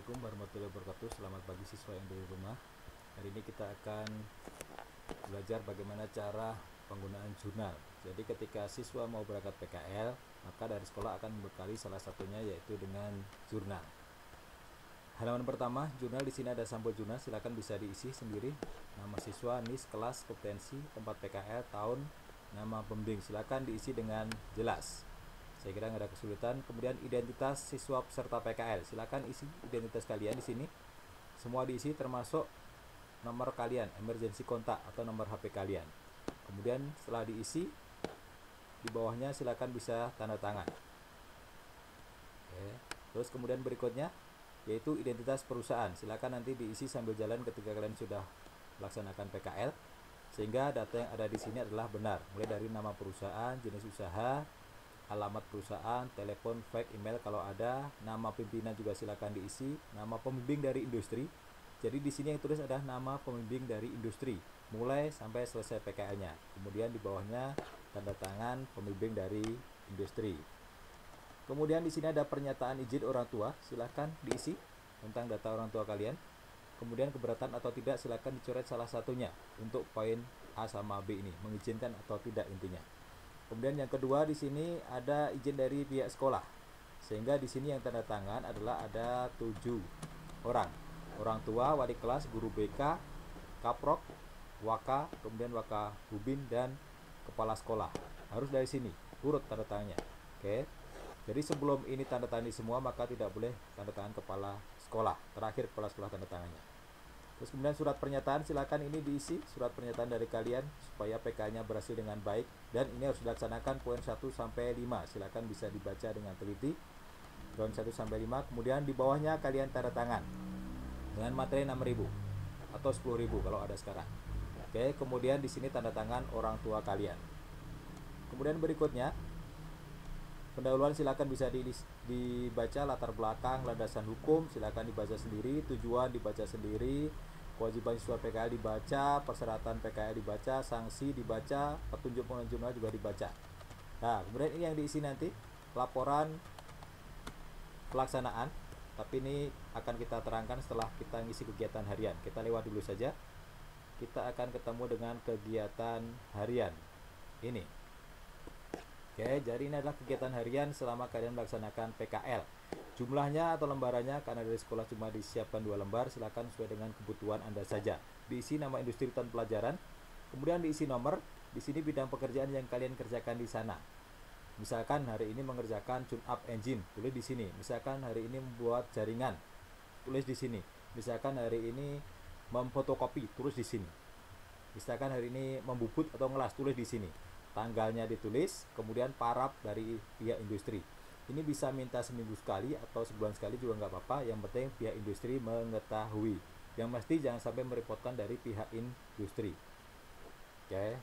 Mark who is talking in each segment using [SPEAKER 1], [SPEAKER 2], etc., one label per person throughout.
[SPEAKER 1] Assalamualaikum warahmatullahi wabarakatuh. Selamat pagi siswa yang dari rumah. Hari ini kita akan belajar bagaimana cara penggunaan jurnal. Jadi ketika siswa mau berangkat PKL, maka dari sekolah akan membekali salah satunya yaitu dengan jurnal. Halaman pertama, jurnal. Di sini ada sampul jurnal, silakan bisa diisi sendiri. Nama siswa, NIS, kelas, kompetensi, tempat PKL, tahun, nama pembimbing. Silakan diisi dengan jelas. Saya kira nggak ada kesulitan. Kemudian identitas siswa peserta PKL, silakan isi identitas kalian di sini. Semua diisi termasuk nomor kalian, emergency kontak atau nomor HP kalian. Kemudian setelah diisi, di bawahnya silakan bisa tanda tangan. Oke. Terus kemudian berikutnya yaitu identitas perusahaan. Silakan nanti diisi sambil jalan ketika kalian sudah melaksanakan PKL, sehingga data yang ada di sini adalah benar. Mulai dari nama perusahaan, jenis usaha, alamat perusahaan, telepon, fax, email kalau ada, nama pimpinan juga silakan diisi, nama pembimbing dari industri. Jadi di sini yang tulis adalah nama pembimbing dari industri mulai sampai selesai PKL-nya. Kemudian di bawahnya tanda tangan pembimbing dari industri. Kemudian di sini ada pernyataan izin orang tua, silakan diisi tentang data orang tua kalian. Kemudian keberatan atau tidak silakan dicoret salah satunya untuk poin A sama B ini, mengizinkan atau tidak intinya. Kemudian yang kedua di sini ada izin dari pihak sekolah. Sehingga di sini yang tanda tangan adalah ada 7 orang. Orang tua, wali kelas, guru BK, kaprok, waka, kemudian waka bubin dan kepala sekolah. Harus dari sini urut tanda tangannya. Oke. Jadi sebelum ini tanda tangan semua maka tidak boleh tanda tangan kepala sekolah. Terakhir kepala sekolah tanda tangannya. Terus kemudian surat pernyataan, silakan ini diisi surat pernyataan dari kalian supaya PK-nya berhasil dengan baik, dan ini harus dilaksanakan poin 1 sampai 5. Silakan bisa dibaca dengan teliti. Poin 1 sampai 5. Kemudian di bawahnya kalian tanda tangan dengan materi 6.000 atau 10.000 kalau ada sekarang. Oke, kemudian di sini tanda tangan orang tua kalian. Kemudian berikutnya pendahuluan silakan bisa dibaca, latar belakang, landasan hukum silakan dibaca sendiri, tujuan dibaca sendiri, kewajiban siswa PKL dibaca, persyaratan PKL dibaca, sanksi dibaca, petunjuk pengelolaan jurnal juga dibaca. Nah, kemudian ini yang diisi nanti laporan pelaksanaan, tapi ini akan kita terangkan setelah kita ngisi kegiatan harian. Kita lewat dulu saja. Kita akan ketemu dengan kegiatan harian ini. Oke, jadi ini adalah kegiatan harian selama kalian melaksanakan PKL. Jumlahnya atau lembarannya karena dari sekolah cuma disiapkan 2 lembar, silakan sesuai dengan kebutuhan Anda saja. Diisi nama industri tahun pelajaran, kemudian diisi nomor, di sini bidang pekerjaan yang kalian kerjakan di sana. Misalkan hari ini mengerjakan tune up engine, tulis di sini. Misalkan hari ini membuat jaringan, tulis di sini. Misalkan hari ini memfotokopi, tulis di sini. Misalkan hari ini membubut atau ngelas, tulis di sini. Tanggalnya ditulis, kemudian paraf dari pihak industri. Ini bisa minta seminggu sekali atau sebulan sekali juga nggak apa-apa. Yang penting pihak industri mengetahui. Yang pasti jangan sampai merepotkan dari pihak industri. Oke,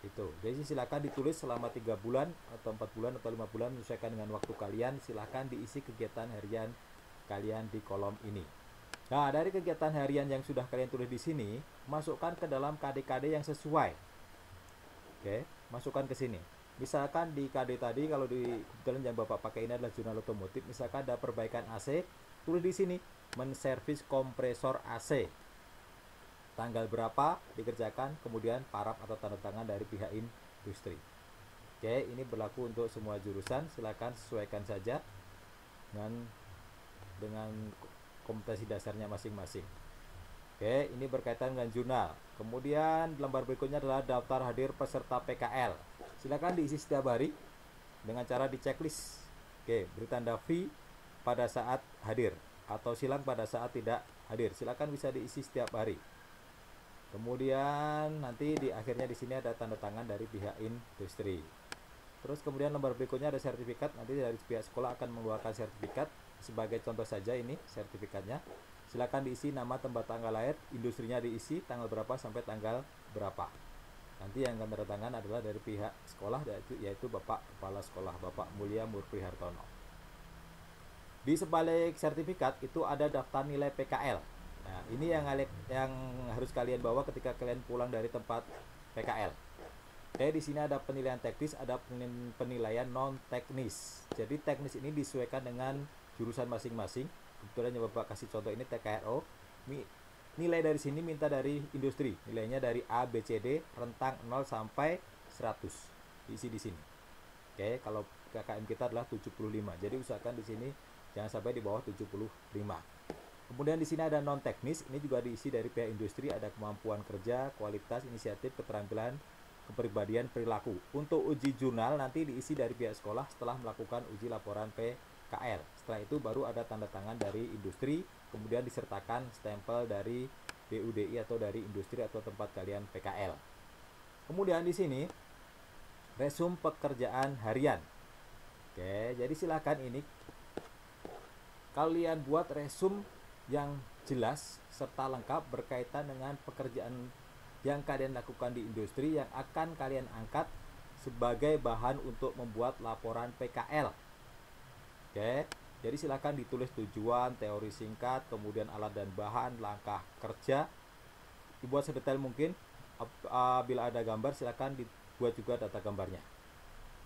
[SPEAKER 1] itu. Jadi silakan ditulis selama 3 bulan atau 4 bulan atau 5 bulan menyesuaikan dengan waktu kalian. Silakan diisi kegiatan harian kalian di kolom ini. Nah, dari kegiatan harian yang sudah kalian tulis di sini, masukkan ke dalam KD-KD yang sesuai. Oke, masukkan ke sini. Misalkan di KD tadi, kalau di kebetulan yang Bapak pakai ini adalah jurnal otomotif, misalkan ada perbaikan AC, tulis di sini menservis kompresor AC. Tanggal berapa dikerjakan, kemudian paraf atau tanda tangan dari pihak industri. Oke, ini berlaku untuk semua jurusan. Silakan sesuaikan saja dengan kompetensi dasarnya masing-masing. Oke, ini berkaitan dengan jurnal. Kemudian lembar berikutnya adalah daftar hadir peserta PKL. Silakan diisi setiap hari dengan cara di checklist. Oke, beri tanda V pada saat hadir atau silang pada saat tidak hadir. Silakan bisa diisi setiap hari. Kemudian nanti di akhirnya di sini ada tanda tangan dari pihak industri. Terus kemudian lembar berikutnya ada sertifikat. Nanti dari pihak sekolah akan mengeluarkan sertifikat. Sebagai contoh saja ini sertifikatnya. Silakan diisi nama, tempat, tanggal lahir, industrinya diisi tanggal berapa sampai tanggal berapa. Nanti yang akan tanda tangan adalah dari pihak sekolah, yaitu Bapak Kepala Sekolah, Bapak Mulia Murphy Hartono. Di sebalik sertifikat itu ada daftar nilai PKL. Nah, ini yang harus kalian bawa ketika kalian pulang dari tempat PKL. Oke, di sini ada penilaian teknis, ada penilaian non teknis. Jadi teknis ini disesuaikan dengan jurusan masing-masing. kebetulan Bapak kasih contoh ini TKRO. Nilai dari sini minta dari industri, nilainya dari A, B, C, D, rentang 0 sampai 100, diisi di sini. Oke, kalau KKM kita adalah 75, jadi usahakan di sini jangan sampai di bawah 75. Kemudian di sini ada non teknis, ini juga diisi dari pihak industri, ada kemampuan kerja, kualitas, inisiatif, keterampilan, kepribadian, perilaku. Untuk uji jurnal nanti diisi dari pihak sekolah setelah melakukan uji laporan PKL. Setelah itu baru ada tanda tangan dari industri, kemudian disertakan stempel dari BUDI atau dari industri atau tempat kalian PKL. Kemudian di sini resume pekerjaan harian. Oke, jadi silakan ini kalian buat resume yang jelas serta lengkap berkaitan dengan pekerjaan yang kalian lakukan di industri yang akan kalian angkat sebagai bahan untuk membuat laporan PKL. Oke, jadi silakan ditulis tujuan, teori singkat, kemudian alat dan bahan, langkah kerja, dibuat sedetail mungkin. Bila ada gambar silakan dibuat juga data gambarnya.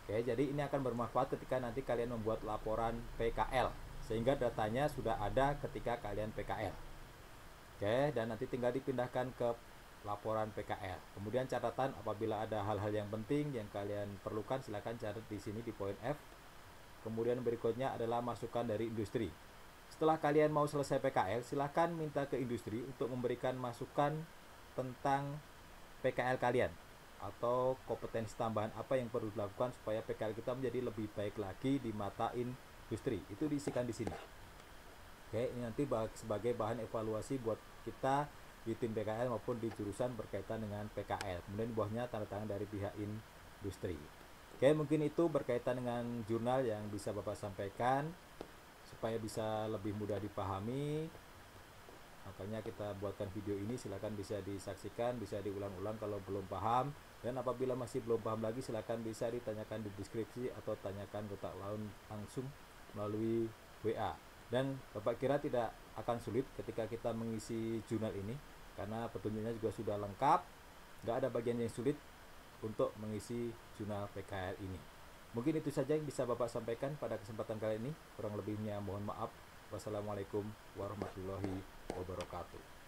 [SPEAKER 1] Oke, jadi ini akan bermanfaat ketika nanti kalian membuat laporan PKL, sehingga datanya sudah ada ketika kalian PKL. Oke, dan nanti tinggal dipindahkan ke laporan PKL. Kemudian catatan, apabila ada hal-hal yang penting yang kalian perlukan silakan catat di sini di poin F. Kemudian berikutnya adalah masukan dari industri. Setelah kalian mau selesai PKL, silakan minta ke industri untuk memberikan masukan tentang PKL kalian atau kompetensi tambahan apa yang perlu dilakukan supaya PKL kita menjadi lebih baik lagi di mata industri. Itu diisikan di sini. Oke, ini nanti sebagai bahan evaluasi buat kita di tim PKL maupun di jurusan berkaitan dengan PKL. Kemudian di bawahnya tanda tangan dari pihak industri. Oke, mungkin itu berkaitan dengan jurnal yang bisa Bapak sampaikan supaya bisa lebih mudah dipahami. Makanya kita buatkan video ini, silakan bisa disaksikan, bisa diulang-ulang kalau belum paham. Dan apabila masih belum paham lagi silakan bisa ditanyakan di deskripsi atau tanyakan kontak langsung melalui WA. Dan Bapak kira tidak akan sulit ketika kita mengisi jurnal ini karena petunjuknya juga sudah lengkap, nggak ada bagian yang sulit untuk mengisi jurnal PKL ini. Mungkin itu saja yang bisa Bapak sampaikan pada kesempatan kali ini. Kurang lebihnya mohon maaf. Wassalamualaikum warahmatullahi wabarakatuh.